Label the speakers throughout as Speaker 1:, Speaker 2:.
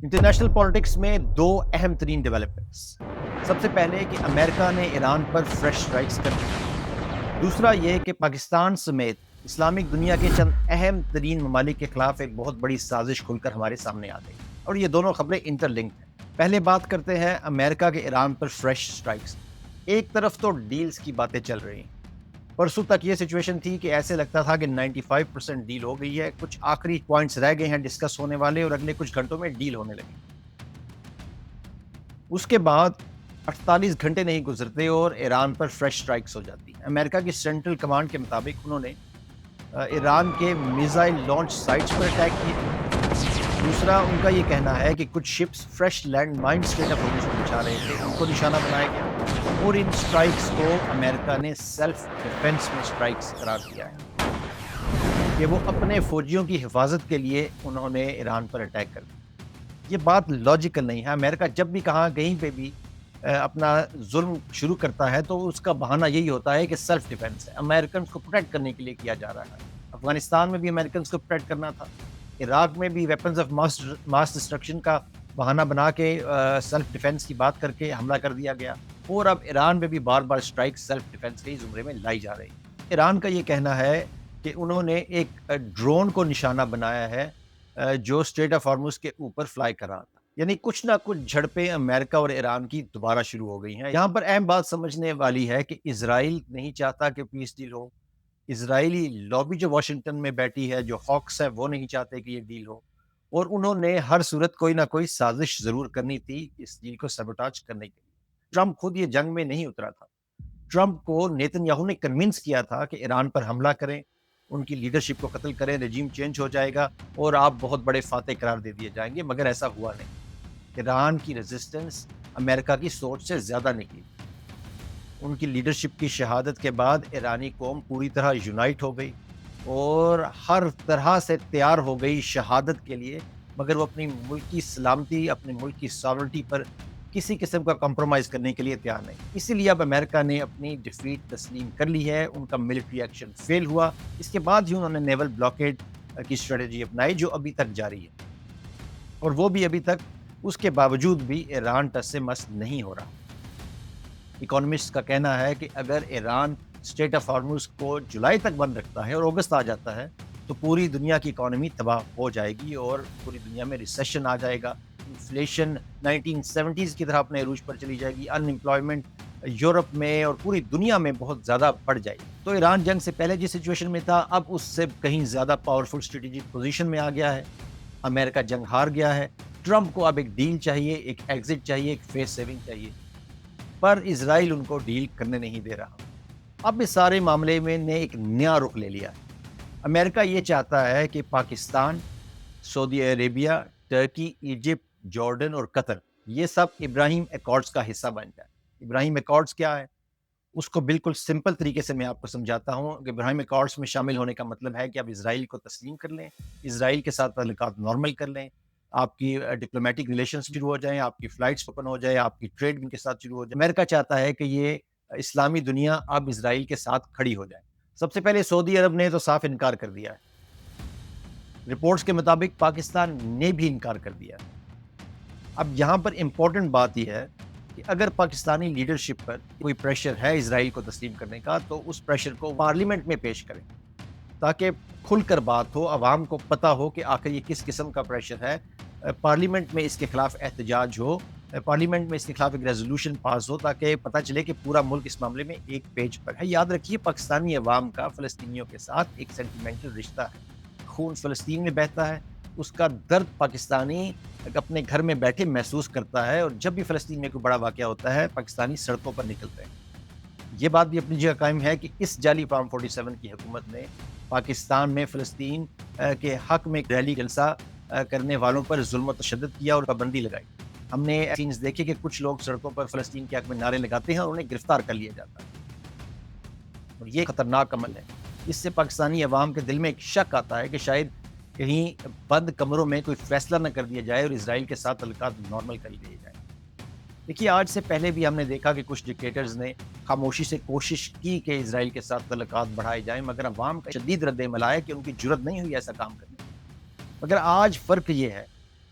Speaker 1: International politics में दो अहम तरीन डेवलपमेंट्स। सबसे पहले कि अमेरिका ने ईरान पर फ्रेश स्ट्राइक्स कर दी। दूसरा ये कि पाकिस्तान समेत इस्लामिक दुनिया के चंद अहम तरीन ममालिक के खिलाफ एक बहुत बड़ी साजिश खुलकर हमारे सामने आ गई और ये दोनों खबरें इंटरलिंक्ड हैं। पहले बात करते हैं अमेरिका के ईरान पर फ्रेश स्ट्राइक्स। एक तरफ तो डील्स की बातें चल रही हैं। परसों तक ये सिचुएशन थी कि ऐसे लगता था कि 95% डील हो गई है, कुछ आखिरी पॉइंट्स रह गए हैं डिस्कस होने वाले और अगले कुछ घंटों में डील होने लगी। उसके बाद 48 घंटे नहीं गुजरते और ईरान पर फ्रेश स्ट्राइक्स हो जाती हैं। अमेरिका की सेंट्रल कमांड के मुताबिक उन्होंने ईरान के मिसाइल लॉन्च साइट्स पर अटैक किए। दूसरा उनका ये कहना है कि कुछ ships fresh land mine state of Hormuz को बचा रहे थे, उनको निशाना बनाया गया और इन स्ट्राइक्स को अमेरिका ने सेल्फ डिफेंस में स्ट्राइक्स करार दिया है कि वो अपने फौजियों की हिफाजत के लिए उन्होंने ईरान पर अटैक कर दिया। ये बात लॉजिकल नहीं है। अमेरिका जब भी कहीं पे भी अपना जुल्म शुरू करता है तो उसका बहाना यही होता है कि सेल्फ डिफेंस है, अमेरिकन को प्रोटेक्ट करने के लिए किया जा रहा है। अफगानिस्तान में भी अमेरिकन को प्रोटेक्ट करना था, इराक में भी वेपन्स ऑफ मास डिस्ट्रक्शन का बहाना बना के सेल्फ डिफेंस की बात करके हमला कर दिया गया और अब ईरान में भी बार बार स्ट्राइक सेल्फ डिफेंस के ही जुमरे में लाई जा रही। ईरान का ये कहना है कि उन्होंने एक ड्रोन को निशाना बनाया है जो स्ट्रेट ऑफ हॉर्मुज़ के ऊपर फ्लाई कर रहा था। यानी कुछ ना कुछ झड़पें अमेरिका और ईरान की दोबारा शुरू हो गई हैं। यहाँ पर अहम बात समझने वाली है कि इज़राइल नहीं चाहता कि पीस डील हो। इज़राइली लॉबी जो वाशिंगटन में बैठी है, जो हॉक्स है, वो नहीं चाहते कि ये डील हो और उन्होंने हर सूरत कोई ना कोई साजिश ज़रूर करनी थी इस डील को सबोटाज करने के लिए। ट्रंप खुद ये जंग में नहीं उतरा था। ट्रंप को नेतन्याहू ने कन्विंस किया था कि ईरान पर हमला करें, उनकी लीडरशिप को कत्ल करें, रेजिम चेंज हो जाएगा और आप बहुत बड़े फातेह करार दे दिए जाएंगे, मगर ऐसा हुआ नहीं। ईरान की रेजिस्टेंस अमेरिका की सोच से ज़्यादा निकली। उनकी लीडरशिप की शहादत के बाद ईरानी कौम पूरी तरह यूनाइट हो गई और हर तरह से तैयार हो गई शहादत के लिए, मगर वो अपनी मुल्क की सलामती, अपने मुल्क की सॉवरेनिटी पर किसी किस्म का कॉम्प्रोमाइज़ करने के लिए तैयार नहीं। इसीलिए अब अमेरिका ने अपनी डिफीट तस्लीम कर ली है, उनका मिलिट्री एक्शन फेल हुआ। इसके बाद ही उन्होंने नेवल ब्लॉकेड की स्ट्रेटजी अपनाई जो अभी तक जारी है और वो भी अभी तक उसके बावजूद भी ईरान टस से मस नहीं हो रहा। इकोनॉमिस्ट का कहना है कि अगर ईरान स्ट्रेट ऑफ हॉर्मुज़ को जुलाई तक बंद रखता है और अगस्त आ जाता है तो पूरी दुनिया की इकोनॉमी तबाह हो जाएगी और पूरी दुनिया में रिसेशन आ जाएगा। इन्फ्लेशन 1970s की तरह अपने अरूज पर चली जाएगी। अनएम्प्लॉयमेंट यूरोप में और पूरी दुनिया में बहुत ज़्यादा बढ़ जाएगी। तो ईरान जंग से पहले जिस सिचुएशन में था अब उससे कहीं ज़्यादा पावरफुल स्ट्रेटेजिक पोजीशन में आ गया है। अमेरिका जंग हार गया है। ट्रंप को अब एक डील चाहिए, एक एग्जिट चाहिए, एक फेस सेविंग चाहिए, पर इज़राइल उनको डील करने नहीं दे रहा। अब इस सारे मामले में ने एक नया रुख ले लिया है। अमेरिका ये चाहता है कि Pakistan, Saudi Arabia, Turkey, Egypt, Jordan और कतर ये सब इब्राहिम एकॉर्ड्स का हिस्सा बन जाए। इब्राहिम एकॉर्ड्स क्या है? उसको बिल्कुल सिंपल तरीके से मैं आपको समझाता हूँ कि इब्राहिम एकॉर्ड्स में शामिल होने का मतलब है कि आप इज़राइल को तस्लीम कर लें, इज़राइल के साथ ताल्लुकात नॉर्मल कर लें, आपकी डिप्लोमेटिक रिलेशंस शुरू हो जाएँ, आपकी फ्लाइट्स ओपन हो जाए, आपकी ट्रेड उनके साथ शुरू हो जाए। अमेरिका चाहता है कि ये इस्लामी दुनिया अब इज़राइल के साथ खड़ी हो जाए। सबसे पहले सऊदी अरब ने तो साफ इनकार कर दिया है। रिपोर्ट्स के मुताबिक पाकिस्तान ने भी इनकार कर दिया है। अब यहाँ पर इम्पोर्टेंट बात यह है कि अगर पाकिस्तानी लीडरशिप पर कोई प्रेशर है इज़राइल को तस्लीम करने का तो उस प्रेशर को पार्लियामेंट में पेश करें ताकि खुलकर बात हो, आवाम को पता हो कि आखिर ये किस किस्म का प्रेशर है। पार्लियामेंट में इसके खिलाफ एहतजाज हो, पार्लियामेंट में इसके खिलाफ एक रेजोल्यूशन पास हो ताकि पता चले कि पूरा मुल्क इस मामले में एक पेज पर है। याद रखिए पाकिस्तानी अवाम का फ़लस्तीनियों के साथ एक सेंटिमेंटल रिश्ता है। खून फ़लस्तीन में बहता है, उसका दर्द पाकिस्तानी अपने घर में बैठे महसूस करता है और जब भी फ़लस्तीन में कोई बड़ा वाक़या होता है पाकिस्तानी सड़कों पर निकलते हैं। ये बात भी अपनी जगह कायम है कि इस जाली फॉर्म 47 की हुकूमत ने पाकिस्तान में फ़लस्तीन के हक़ में रैली जलसा करने वालों पर ज़ुल्म व तशद्दुद किया और पाबंदी लगाई। हमने सीन्स देखे कि कुछ लोग सड़कों पर फ़लस्तीन के हक़ में नारे लगाते हैं और उन्हें गिरफ़्तार कर लिया जाता है और ये ख़तरनाक अमल है। इससे पाकिस्तानी अवाम के दिल में एक शक आता है कि शायद कहीं बंद कमरों में कोई फ़ैसला न कर दिया जाए और इज़राइल के साथ ताल्लुकात नॉर्मल कर लिए जाएँ। देखिए आज से पहले भी हमने देखा कि कुछ डिक्टेटर्स ने खामोशी से कोशिश की कि इज़राइल के साथ ताल्लुकात बढ़ाए जाएँ, मगर अवाम का शदीद रद्द-ए-अमल आया कि उनकी जुर्रत नहीं हुई ऐसा काम करने की। मगर आज फ़र्क ये है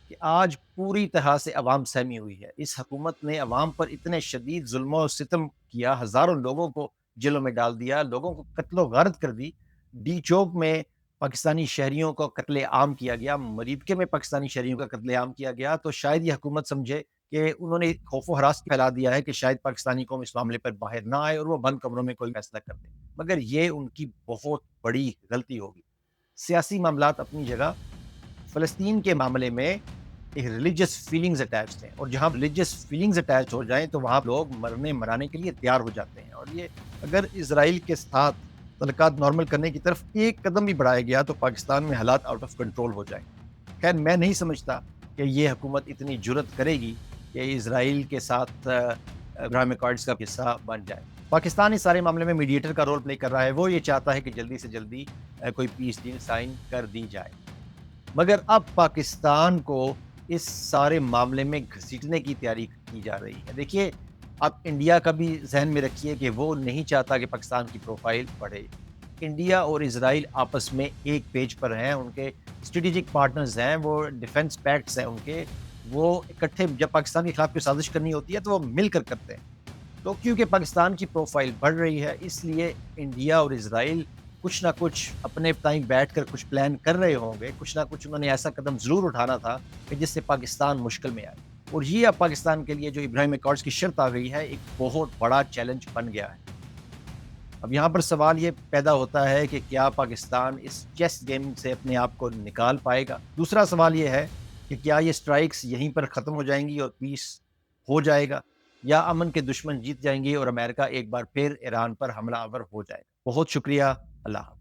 Speaker 1: کہ آج پوری طرح سے عوام سہمی ہوئی ہے۔ اس حکومت نے عوام پر اتنے شدید ظلم و ستم کیا، ہزاروں لوگوں کو جیلوں میں ڈال دیا، لوگوں کو قتل و غارت کر دی۔ ڈی چوک میں پاکستانی شہریوں کو قتل عام کیا گیا، مریبکے میں پاکستانی شہریوں کا قتل عام کیا گیا، تو شاید یہ حکومت سمجھے کہ انہوں نے خوف و ہراس پھیلا دیا ہے کہ شاید پاکستانی قوم اس معاملے پر باہر نہ آئے اور وہ بند کمروں میں کوئی فیصلہ کر دے، مگر یہ ان کی بہت بڑی غلطی ہوگی۔ سیاسی معاملات اپنی جگہ، فلسطین کے معاملے میں ایک ریلیجس فیلنگز اٹیچڈ ہیں، اور جہاں ریلیجس فیلنگز اٹیچ ہو جائیں تو وہاں لوگ مرنے مرانے کے لیے تیار ہو جاتے ہیں، اور یہ اگر اسرائیل کے ساتھ تعلقات نارمل کرنے کی طرف ایک قدم بھی بڑھایا گیا تو پاکستان میں حالات آؤٹ آف کنٹرول ہو جائیں۔ خیر، میں نہیں سمجھتا کہ یہ حکومت اتنی جرت کرے گی کہ اسرائیل کے ساتھ ابراہیم اکارڈز کا حصہ بن جائے۔ پاکستان اس سارے معاملے میں میڈیٹر کا رول پلے کر رہا ہے، وہ یہ چاہتا ہے کہ جلدی سے جلدی کوئی پیس ڈیل سائن کر دی جائے، مگر اب پاکستان کو اس سارے معاملے میں گھسیٹنے کی تیاری کی جا رہی ہے۔ دیکھیے، اب انڈیا کا بھی ذہن میں رکھیے کہ وہ نہیں چاہتا کہ پاکستان کی پروفائل بڑھے۔ انڈیا اور اسرائیل آپس میں ایک پیج پر ہیں، ان کے اسٹریٹجک پارٹنرز ہیں، وہ ڈیفنس پیکٹس ہیں ان کے، وہ اکٹھے جب پاکستان کے خلاف کوئی سازش کرنی ہوتی ہے تو وہ مل کر کرتے ہیں۔ تو کیونکہ پاکستان کی پروفائل بڑھ رہی ہے، اس لیے انڈیا اور اسرائیل کچھ نہ کچھ اپنے تئیں بیٹھ کر کچھ پلان کر رہے ہوں گے، کچھ نہ کچھ انہوں نے ایسا قدم ضرور اٹھانا تھا کہ جس سے پاکستان مشکل میں آئے، اور یہ اب پاکستان کے لیے جو ابراہیم اکارڈز کی شرط آ گئی ہے ایک بہت بڑا چیلنج بن گیا ہے۔ اب یہاں پر سوال یہ پیدا ہوتا ہے کہ کیا پاکستان اس چیس گیم سے اپنے آپ کو نکال پائے گا؟ دوسرا سوال یہ ہے کہ کیا یہ سٹرائکس یہیں پر ختم ہو جائیں گی اور پیس ہو جائے گا، یا امن کے دشمن جیت جائیں گے اور امریکہ ایک بار پھر ایران پر حملہ آور ہو جائے گا؟ بہت شکریہ، اللہ حافظ۔